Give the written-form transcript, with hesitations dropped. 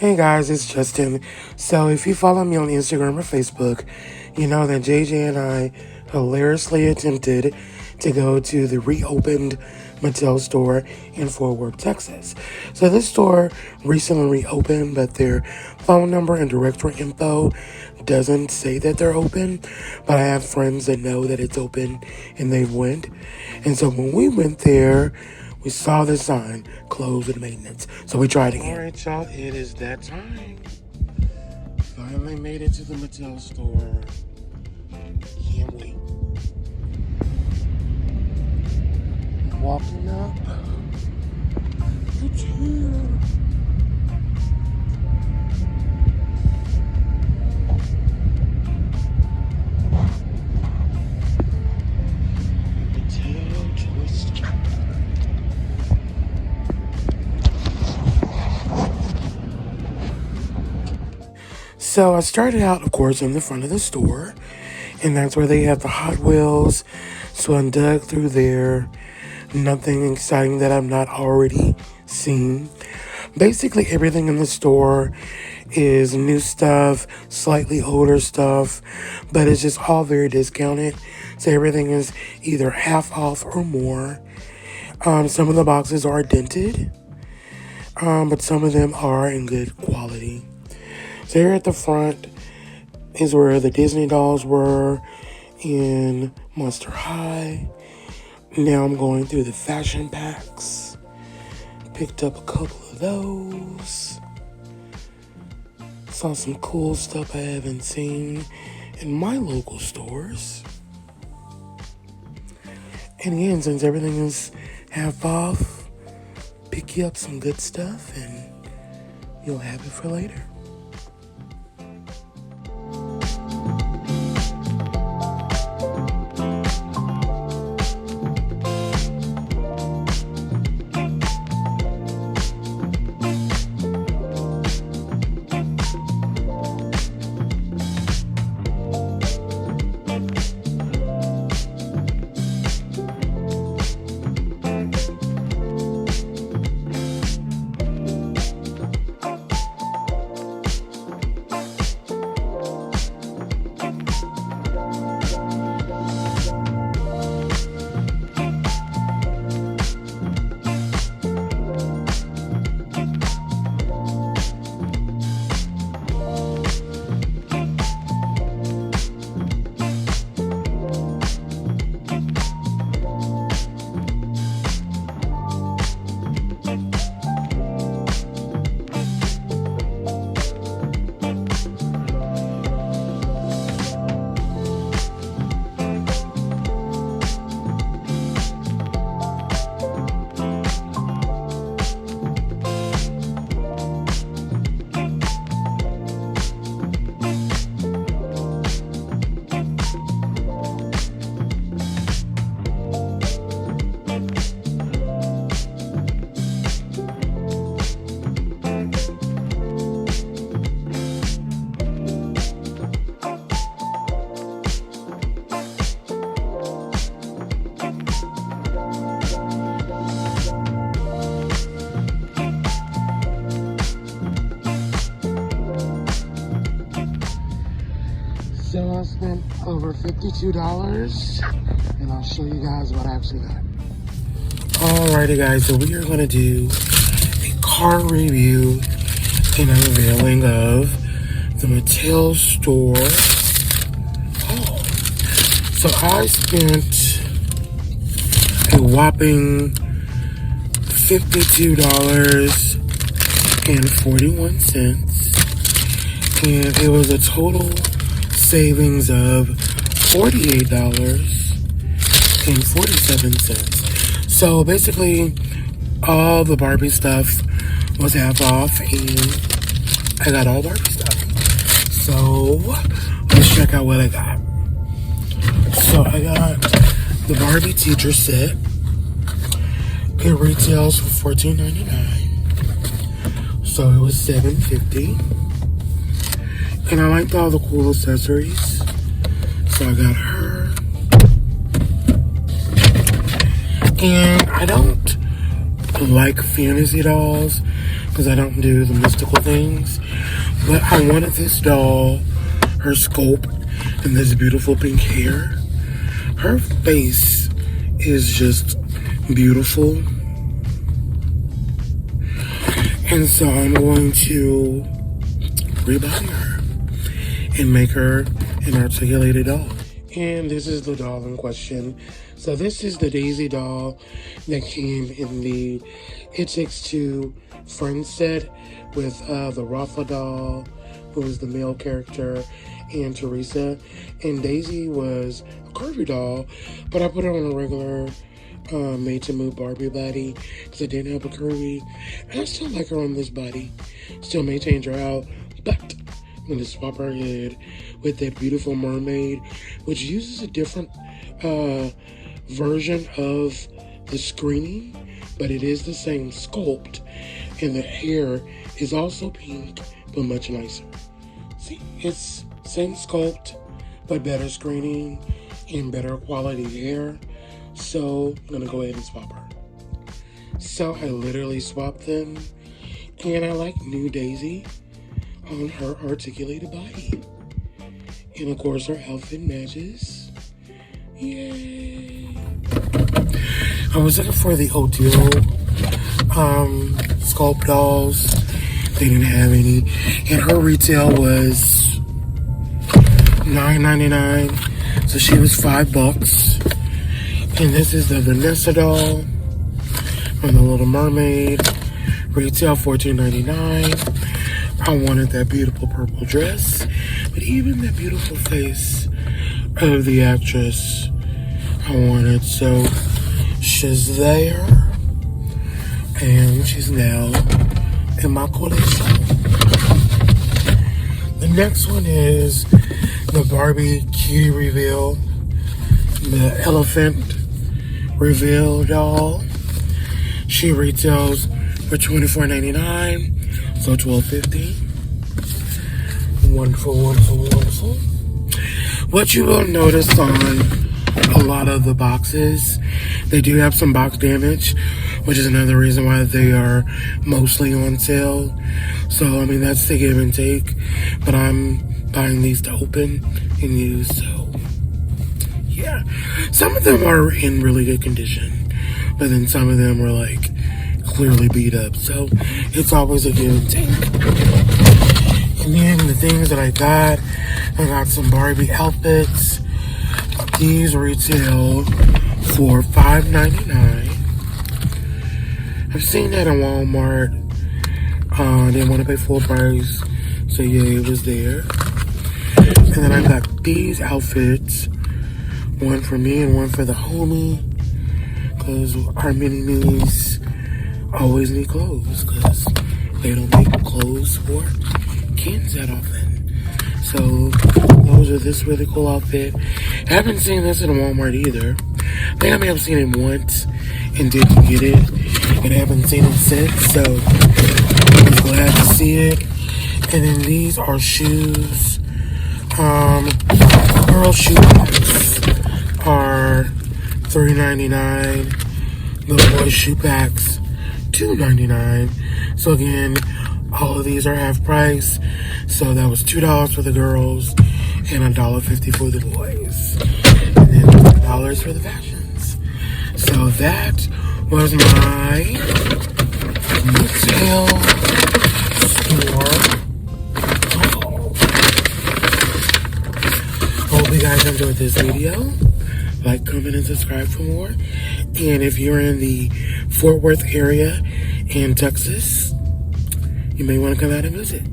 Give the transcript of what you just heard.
Hey guys, it's Justin. So if you follow me on Instagram or Facebook, you know that JJ and I hilariously attempted to go to the reopened Mattel store in Fort Worth, Texas. So this store recently reopened, but their phone number and directory info doesn't say that they're open. But I have friends that know that it's open and they went. And so when we went there, we saw the sign, closed with maintenance. So we tried again. All right, y'all, it is that time. Finally made it to the Mattel store. Can't wait. Walking up. It's here. Mattel Toy Store. So I started out, of course, in the front of the store, and that's where they have the Hot Wheels. So I dug through there. Nothing exciting that I've not already seen. Basically, everything in the store is new stuff, slightly older stuff, but it's just all very discounted. So everything is either half off or more. Some of the boxes are dented, but some of them are in good quality. So here at the front is where the Disney dolls were in Monster High. Now I'm going through the fashion packs. Picked up a couple of those. Saw some cool stuff I haven't seen in my local stores. And again, since everything is half off, pick you up some good stuff and you'll have it for later. So I spent over $52, and I'll show you guys what I actually got. Alrighty guys, so we are going to do a car review and unveiling of the Mattel store. Oh, so I spent a whopping $52.41, and it was a total savings of $48.47. So basically, all the Barbie stuff was half off, and I got all Barbie stuff. So let's check out what I got. So I got the Barbie teacher set. It retails for $14.99. So it was $7.50. And I liked all the cool accessories. So I got her. And I don't like fantasy dolls because I don't do the mystical things. But I wanted this doll, her sculpt, and this beautiful pink hair. Her face is just beautiful. And so I'm going to rebody her and make her an articulated doll. And this is the doll in question. So this is the Daisy doll that came in the It Takes Two Friends set with the Rafa doll, who was the male character, and Teresa. And Daisy was a curvy doll, but I put her on a regular made to move Barbie body because I didn't have a curvy. And I still like her on this body. Still maintained her out, but I'm going to swap her head with that beautiful mermaid, which uses a different version of the screening, but it is the same sculpt, and the hair is also pink, but much nicer. See, it's same sculpt, but better screening and better quality hair. So I'm gonna go ahead and swap her. So I literally swapped them, and I like new Daisy on her articulated body. And of course her outfit matches. Yay! I was looking for the Odile sculpt dolls. They didn't have any. And her retail was $9.99. So she was $5. And this is the Vanessa doll from The Little Mermaid. Retail $14.99. I wanted that beautiful purple dress. But even that beautiful face of the actress I wanted. So she's there. And she's now in my collection. The next one is the Barbie cutie reveal. The elephant reveal doll. She retails for $24.99. So $12.50. Wonderful, wonderful, wonderful. What you will notice on a lot of the boxes, they do have some box damage, which is another reason why they are mostly on sale. So, I mean, that's the give and take. But I'm buying these to open and use, so yeah. Some of them are in really good condition, but then some of them are like clearly beat up. So it's always a give and take. And then the things that I got some Barbie outfits. These retail for $5.99. I've seen that in Walmart. Didn't want to pay full price, so yeah, it was there. And then I got these outfits, one for me and one for the homie, because our mini-me's always need clothes, because they don't make clothes for kids that often. So those are this really cool outfit. I haven't seen this in Walmart either. I think I may have seen it once and didn't get it, and I haven't seen it since, so I'm glad to see it. And then these are shoes. Girl shoe packs are $3.99. The boy shoe packs $2.99. So again, all of these are half price. So that was $2 for the girls and $1.50 for the boys. And then $2 for the fashions. So that was my Mattel store. Hope you guys enjoyed this video. Like, comment, and subscribe for more. And if you're in the Fort Worth area in Texas, you may want to come out and visit.